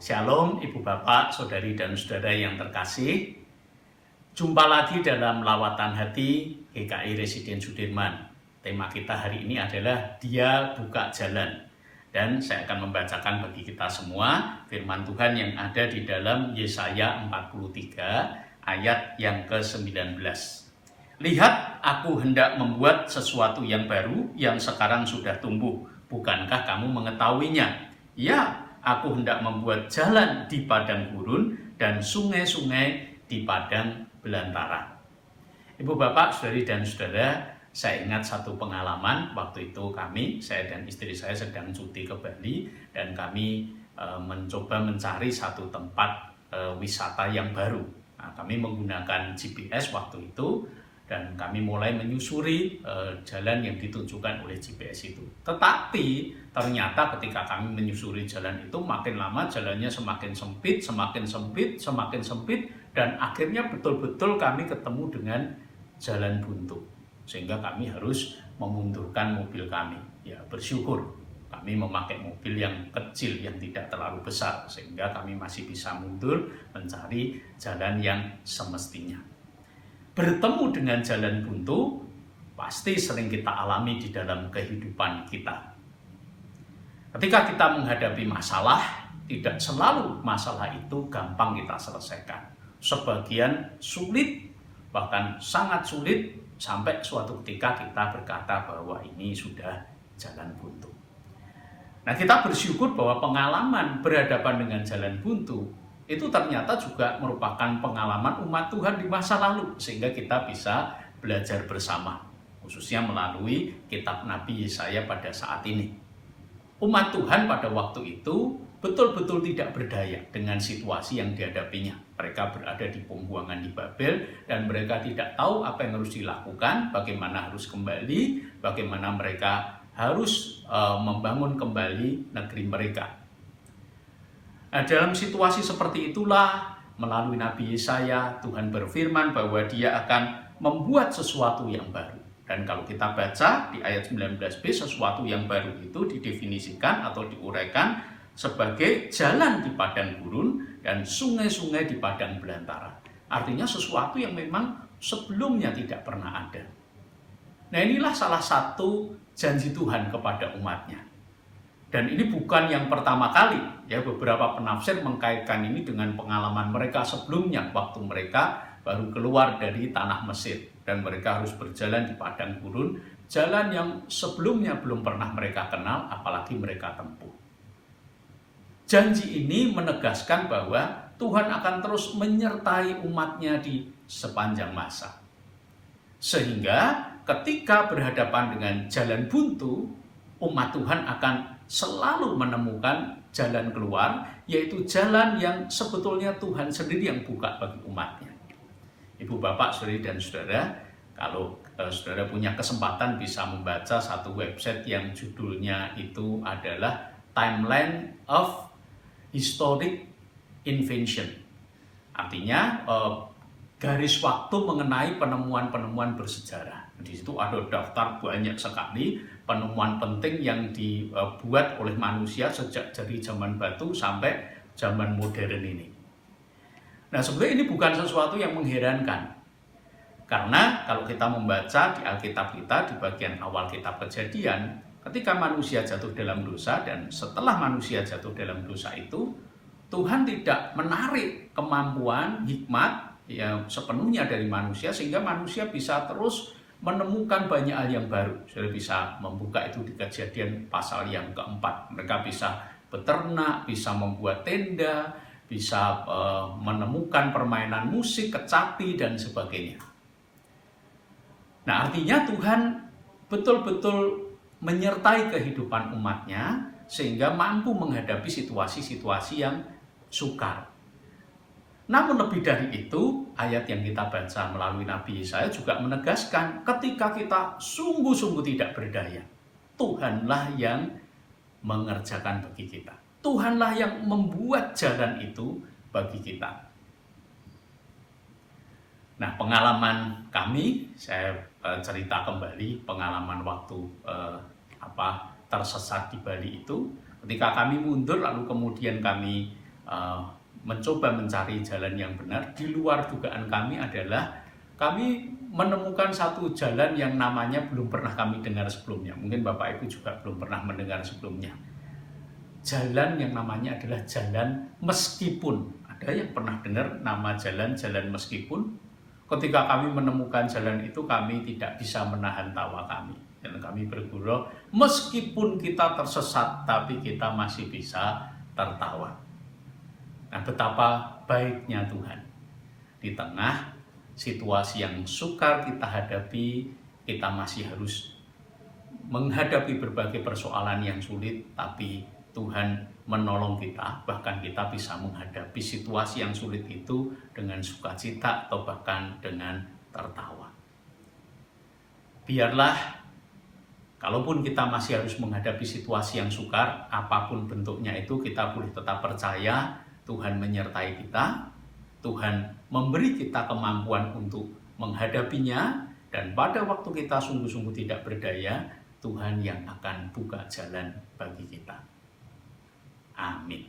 Shalom Ibu Bapak, Saudari dan Saudara yang terkasih. Jumpa lagi dalam Lawatan Hati GKI Residen Sudirman. Tema kita hari ini adalah Dia Buka Jalan. Dan saya akan membacakan bagi kita semua firman Tuhan yang ada di dalam Yesaya 43 ayat yang ke-19. Lihat, aku hendak membuat sesuatu yang baru yang sekarang sudah tumbuh. Bukankah kamu mengetahuinya? Ya, aku hendak membuat jalan di padang gurun dan sungai-sungai di padang belantara. Ibu bapak, saudari dan saudara, saya ingat satu pengalaman waktu itu saya dan istri saya sedang cuti ke Bali dan kami mencoba mencari satu tempat wisata yang baru. Nah, kami menggunakan GPS waktu itu dan kami mulai menyusuri jalan yang ditunjukkan oleh GPS itu. Tetapi ternyata ketika kami menyusuri jalan itu makin lama jalannya semakin sempit, dan akhirnya betul-betul kami ketemu dengan jalan buntu. Sehingga kami harus memundurkan mobil kami. Ya, bersyukur kami memakai mobil yang kecil yang tidak terlalu besar sehingga kami masih bisa mundur mencari jalan yang semestinya. Bertemu dengan jalan buntu pasti sering kita alami di dalam kehidupan kita. Ketika kita menghadapi masalah, tidak selalu masalah itu gampang kita selesaikan. Sebagian sulit, bahkan sangat sulit, sampai suatu ketika kita berkata bahwa ini sudah jalan buntu. Nah, kita bersyukur bahwa pengalaman berhadapan dengan jalan buntu itu ternyata juga merupakan pengalaman umat Tuhan di masa lalu, sehingga kita bisa belajar bersama, khususnya melalui kitab Nabi Yesaya pada saat ini. Umat Tuhan pada waktu itu betul-betul tidak berdaya dengan situasi yang dihadapinya. Mereka berada di pembuangan di Babel dan mereka tidak tahu apa yang harus dilakukan, bagaimana harus kembali, bagaimana mereka harus membangun kembali negeri mereka. Nah, dalam situasi seperti itulah melalui Nabi Yesaya Tuhan berfirman bahwa Dia akan membuat sesuatu yang baru. Dan kalau kita baca di ayat 19b, sesuatu yang baru itu didefinisikan atau diuraikan sebagai jalan di padang gurun dan sungai-sungai di padang belantara. Artinya sesuatu yang memang sebelumnya tidak pernah ada. Nah, inilah salah satu janji Tuhan kepada umatnya. Dan ini bukan yang pertama kali, ya, beberapa penafsir mengkaitkan ini dengan pengalaman mereka sebelumnya waktu mereka baru keluar dari tanah Mesir dan mereka harus berjalan di padang gurun, jalan yang sebelumnya belum pernah mereka kenal, apalagi mereka tempuh. Janji ini menegaskan bahwa Tuhan akan terus menyertai umatnya di sepanjang masa. Sehingga ketika berhadapan dengan jalan buntu, umat Tuhan akan selalu menemukan jalan keluar, yaitu jalan yang sebetulnya Tuhan sendiri yang buka bagi umatnya. Ibu bapak, saudari dan saudara, kalau saudara punya kesempatan bisa membaca satu website yang judulnya itu adalah Timeline of Historic Invention. Artinya garis waktu mengenai penemuan-penemuan bersejarah. Di situ ada daftar banyak sekali penemuan penting yang dibuat oleh manusia sejak dari zaman batu sampai zaman modern ini. Nah, sebenarnya ini bukan sesuatu yang mengherankan. Karena kalau kita membaca di Alkitab kita, di bagian awal kitab Kejadian, ketika manusia jatuh dalam dosa dan setelah manusia jatuh dalam dosa itu, Tuhan tidak menarik kemampuan, hikmat yang sepenuhnya dari manusia sehingga manusia bisa terus menemukan banyak hal yang baru. Sudah bisa membuka itu di Kejadian pasal yang keempat. Mereka bisa beternak, bisa membuat tenda, bisa menemukan permainan musik, kecapi, dan sebagainya. Nah, artinya Tuhan betul-betul menyertai kehidupan umatnya sehingga mampu menghadapi situasi-situasi yang sukar. Namun lebih dari itu, ayat yang kita baca melalui Nabi Yesaya juga menegaskan ketika kita sungguh-sungguh tidak berdaya, Tuhanlah yang mengerjakan bagi kita. Tuhanlah yang membuat jalan itu bagi kita. Nah, pengalaman kami, saya cerita kembali pengalaman waktu tersesat di Bali itu. Ketika kami mundur lalu kemudian kami mencoba mencari jalan yang benar. Di luar dugaan kami adalah kami menemukan satu jalan yang namanya belum pernah kami dengar sebelumnya. Mungkin Bapak Ibu juga belum pernah mendengar sebelumnya. Jalan yang namanya adalah jalan meskipun. Ada yang pernah dengar nama jalan meskipun? Ketika kami menemukan jalan itu, kami tidak bisa menahan tawa kami. Dan kami bergurau, meskipun kita tersesat, tapi kita masih bisa tertawa. Nah, betapa baiknya Tuhan. Di tengah situasi yang sukar kita hadapi, kita masih harus menghadapi berbagai persoalan yang sulit, tapi Tuhan menolong kita, bahkan kita bisa menghadapi situasi yang sulit itu dengan sukacita atau bahkan dengan tertawa. Biarlah, kalaupun kita masih harus menghadapi situasi yang sukar, apapun bentuknya itu, kita boleh tetap percaya Tuhan menyertai kita, Tuhan memberi kita kemampuan untuk menghadapinya, dan pada waktu kita sungguh-sungguh tidak berdaya, Tuhan yang akan buka jalan bagi kita. Amin.